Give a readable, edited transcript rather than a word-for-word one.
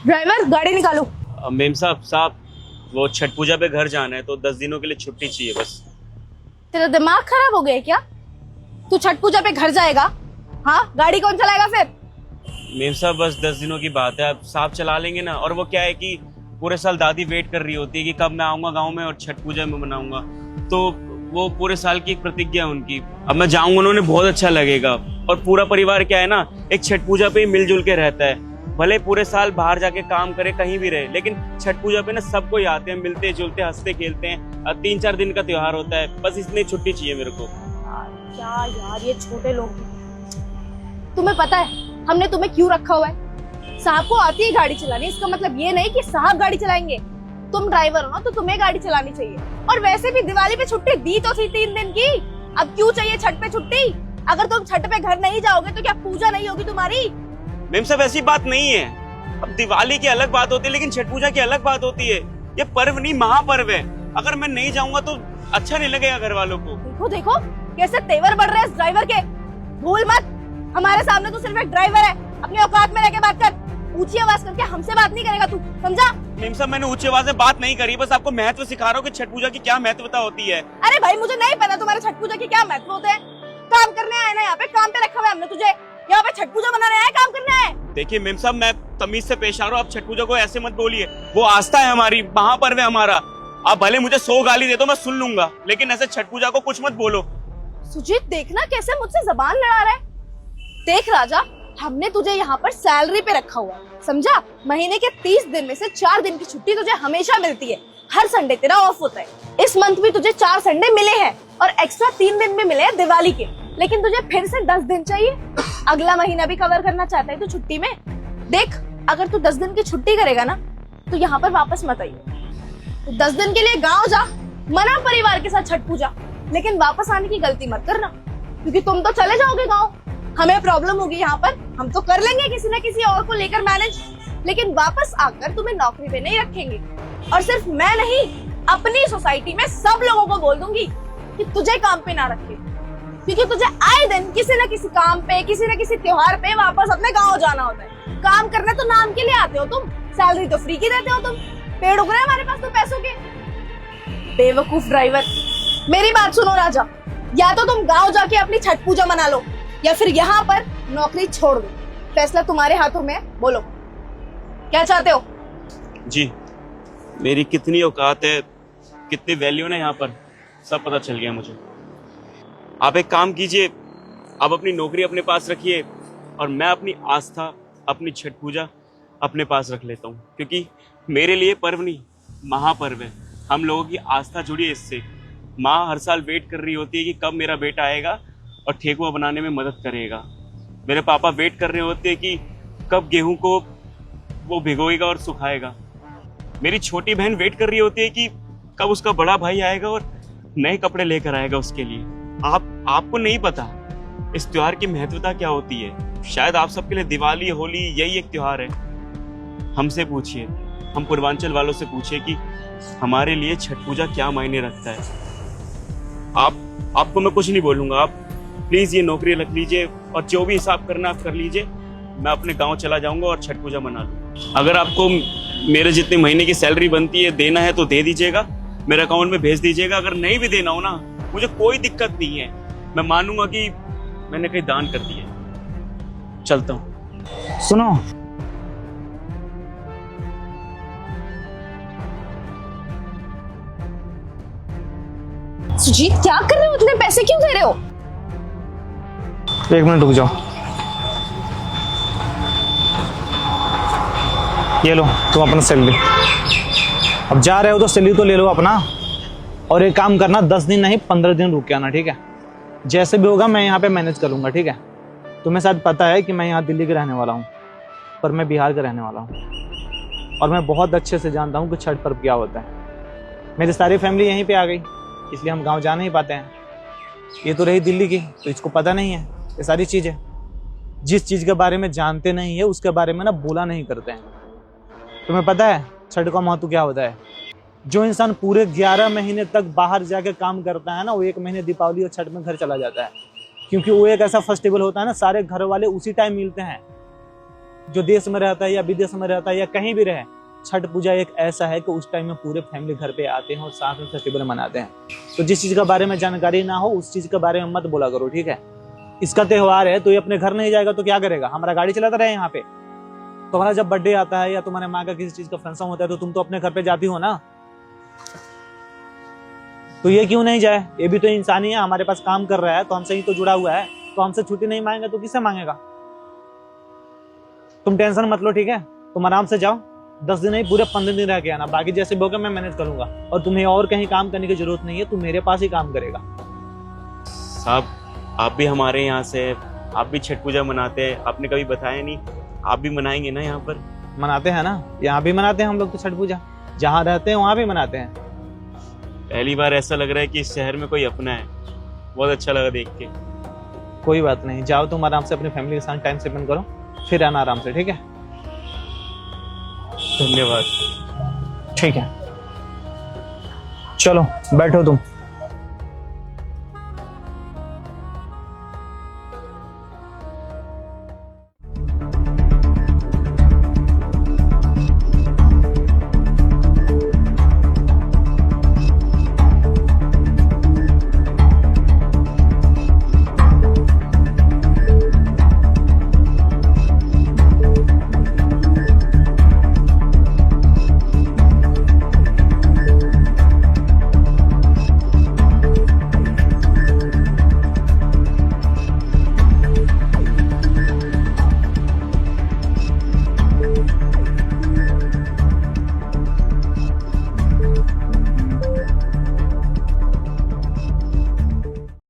Driver गाड़ी निकालो। Ma'am साहब वो छठ पूजा पे घर जाना है तो 10 दिनों के लिए छुट्टी चाहिए बस। तेरा दिमाग खराब हो गया है क्या? तू छठ पूजा पे घर जाएगा? हाँ, गाड़ी कौन चलाएगा फिर? मेम साहब बस 10 दिनों की बात है, आप साहब चला लेंगे ना। और वो क्या है कि पूरे साल दादी वेट कर रही होती है कि कब मैं आऊंगा गांव में और छठ पूजा में मनाऊंगा, तो वो पूरे साल की एक प्रतिज्ञा है उनकी। अब मैं जाऊंगा, उन्होंने बहुत अच्छा लगेगा। और पूरा परिवार क्या है ना, एक छठ पूजा पे ही मिलजुल के रहता है। भले पूरे साल बाहर जाके काम करे, कहीं भी रहे, लेकिन छठ पूजा पे ना सब कोई आते हैं, मिलते जुलते हंसते खेलते हैं। 3-4 दिन का त्योहार होता है, बस इतनी छुट्टी चाहिए मेरे को। क्या यार, ये छोटे लोग। तुम्हें पता है हमने तुम्हें क्यों रखा हुआ है? साहब को आती है गाड़ी चलानी, इसका मतलब ये नहीं कि साहब गाड़ी चलाएंगे। तुम ड्राइवर हो ना, तो तुम्हें गाड़ी चलानी चाहिए। और वैसे भी दिवाली पे छुट्टी दी तो थी 3 दिन की, अब क्यों चाहिए छठ पे छुट्टी? अगर तुम छठ पे घर नहीं जाओगे तो क्या पूजा नहीं होगी तुम्हारी? मेम साहब ऐसी बात नहीं है। अब दिवाली की अलग बात होती है, लेकिन छठ पूजा की अलग बात होती है। ये पर्व नहीं, महापर्व है। अगर मैं नहीं जाऊंगा तो अच्छा नहीं लगेगा घर वालों को। देखो देखो कैसे तेवर बढ़ रहे हैं इस ड्राइवर के। भूल मत, हमारे सामने तो सिर्फ एक ड्राइवर है। अपने औकात में रहकर बात कर। ऊंची आवाज करके हमसे बात नहीं करेगा तू, समझा? मेम साहब मैंने ऊंची आवाज में बात नहीं करी, बस आपको महत्व सिखा रहा हूँ कि छठ पूजा की क्या महत्वता होती है। अरे भाई, मुझे नहीं पता तुम्हारे छठ पूजा की क्या महत्व होते हैं। काम करने आए ना, यहाँ पे काम पे रखा हुआ है हमने तुझे। यहाँ पे छठ पूजा मनाने आए, काम करने आए? देखिए मेम साहब, मैं तमीज से पेश आ रहा हूँ, आप छठ पूजा को ऐसे मत बोलिए। वो आस्था है हमारी, महापर्व है हमारा। आप भले मुझे 100 गाली दे दो, मैं सुन लूंगा, लेकिन ऐसे छठ पूजा को कुछ मत बोलो। सुजीत, देखना कैसे मुझसे जबान लड़ा रहा है। देख राजा, हमने तुझे यहाँ पर सैलरी पे रखा हुआ है, समझा? महीने के 30 दिन में से 4 दिन की छुट्टी तुझे हमेशा मिलती है। हर संडे तेरा ऑफ होता है। इस मंथ भी तुझे 4 संडे मिले हैं और एक्स्ट्रा 3 दिन भी मिले हैं दिवाली के। लेकिन तुझे फिर से 10 दिन चाहिए। अगला महीना भी कवर करना चाहता है तू छुट्टी में? देख, अगर तू 10 दिन की छुट्टी करेगा ना, तो यहाँ पर वापस मत आइए। तो 10 दिन के लिए गाँव जा, मना परिवार के साथ छठ पूजा, लेकिन वापस आने की गलती मत करना, क्योंकि तुम तो चले जाओगे गाँव। हमें प्रॉब्लम होगी यहाँ पर, हम तो कर लेंगे किसी न किसी और को लेकर मैनेज, लेकिन वापस आकर तुम्हें नौकरी पे नहीं रखेंगे। और सिर्फ मैं नहीं, अपनी सोसाइटी में सब लोगों को बोल दूंगी कि तुझे काम पे ना रखे, क्योंकि तुझे आए दिन किसी न किसी काम पे, किसी न किसी त्योहार पे वापस अपने गाँव जाना होता है। काम करने तो नाम के लिए आते हो तुम, सैलरी तो फ्री की देते हो तुम। पेड़ उग रहे हैं हमारे पास तो पैसों के। बेवकूफ ड्राइवर, मेरी बात सुनो राजा, या तो तुम गाँव जाके अपनी छठ पूजा मना लो, या फिर यहाँ पर नौकरी छोड़ दो। फैसला तुम्हारे हाथों में है, बोलो क्या चाहते हो? जी, मेरी कितनी औकात है, कितनी वैल्यू है यहाँ पर, सब पता चल गया मुझे। आप एक काम कीजिए, आप अपनी नौकरी अपने पास रखिए और मैं अपनी आस्था, अपनी छठ पूजा अपने पास रख लेता हूँ, क्योंकि मेरे लिए पर्व नहीं, महापर्व है। हम लोगों की आस्था जुड़ी है इससे। माँ हर साल वेट कर रही होती है कि कब मेरा बेटा आएगा और ठेकुआ बनाने में मदद करेगा। मेरे पापा वेट कर रहे होते हैं कि कब गेहूं को वो भिगोएगा और सुखाएगा। मेरी छोटी बहन वेट कर रही होती है कि कब उसका बड़ा भाई आएगा और नए कपड़े लेकर आएगा उसके लिए। आपको नहीं पता इस त्योहार की महत्वता क्या होती है। शायद आप सबके लिए दिवाली, होली यही एक त्योहार है। हमसे पूछिए, हम पूर्वांचल वालों से पूछिए कि हमारे लिए छठ पूजा क्या मायने रखता है। आपको मैं कुछ नहीं बोलूंगा। आप प्लीज ये नौकरी रख लीजिए और जो भी हिसाब करना आप कर लीजिए। मैं अपने गांव चला जाऊंगा और छठ पूजा मना लूँ। अगर आपको मेरे जितने महीने की सैलरी बनती है देना है तो दे दीजिएगा, मेरे अकाउंट में भेज दीजिएगा। अगर नहीं भी देना हो ना, मुझे कोई दिक्कत नहीं है। मैं मानूंगा कि मैंने कहीं दान कर दिया। चलता हूँ। सुनो, सुजीत, क्या कर रहे हो? इतने पैसे क्यों दे रहे हो? 1 मिनट रुक जाओ। ये लो तुम अपना सैलरी। अब जा रहे हो तो सैलरी तो ले लो अपना, और एक काम करना, 10 दिन नहीं 15 दिन रुक के आना, ठीक है? जैसे भी होगा मैं यहाँ पे मैनेज करूँगा, ठीक है? तुम्हें शायद पता है कि मैं यहाँ दिल्ली का रहने वाला हूँ, पर मैं बिहार का रहने वाला हूँ, और मैं बहुत अच्छे से जानता हूँ कि छठ पर्व क्या होता है। मेरी सारी फैमिली यहीं पे आ गई, इसलिए हम गाँव जा नहीं पाते हैं। ये तो रही दिल्ली की, तो इसको पता नहीं है ये सारी चीज़ें। जिस चीज़ के बारे में जानते नहीं है उसके बारे में ना बोला नहीं करते हैं। तुम्हें पता है छठ का महत्व क्या होता है? जो इंसान पूरे 11 महीने तक बाहर जाके काम करता है ना, वो 1 महीने दीपावली और छठ में घर चला जाता है, क्योंकि वो एक ऐसा फेस्टिवल होता है ना, सारे घर वाले उसी टाइम मिलते हैं। जो देश में रहता है या विदेश में रहता है या कहीं भी रहे, छठ पूजा एक ऐसा है कि उस टाइम में पूरे फैमिली घर पे आते हैं और साथ में फेस्टिवल मनाते हैं। तो जिस चीज के बारे में जानकारी ना हो उस चीज के बारे में मत बोला करो, ठीक है। इसका त्योहार है तो ये अपने घर नहीं जाएगा तो क्या करेगा, हमारा गाड़ी चलाता रहे यहाँ पे। तुम्हारा जब बर्थडे आता है या तुम्हारे माँ का किसी चीज का फंक्शन होता है तो तुम तो अपने घर पे जाती हो ना, तो ये क्यों नहीं जाए? ये भी तो इंसान ही है, हमारे पास काम कर रहा है तो हमसे ही तो जुड़ा हुआ है, तो हमसे छुट्टी नहीं मांगेगा तो किससे मांगेगा? तुम टेंशन मत लो, ठीक है। तुम आराम से जाओ, 10 दिन नहीं पूरे 15 दिन रह के आना, बाकी जैसे भी होगा मैं मैनेज करूंगा। और तुम्हें और कहीं काम करने की जरूरत नहीं है, तू मेरे पास ही काम करेगा। साहब आप भी हमारे यहाँ से, आप भी छठ पूजा मनाते हैं, आपने कभी बताया नहीं, आप भी मनाएंगे ना यहाँ पर? मनाते हैं ना, यहाँ भी मनाते हैं हम लोग तो छठ पूजा, जहाँ रहते हैं वहां भी मनाते हैं। पहली बार ऐसा लग रहा है कि इस शहर में कोई अपना है, बहुत अच्छा लगा देख के। कोई बात नहीं, जाओ तुम आराम से अपनी फैमिली के साथ टाइम स्पेंड करो, फिर आना आराम से, ठीक है। धन्यवाद। ठीक है, चलो बैठो तुम।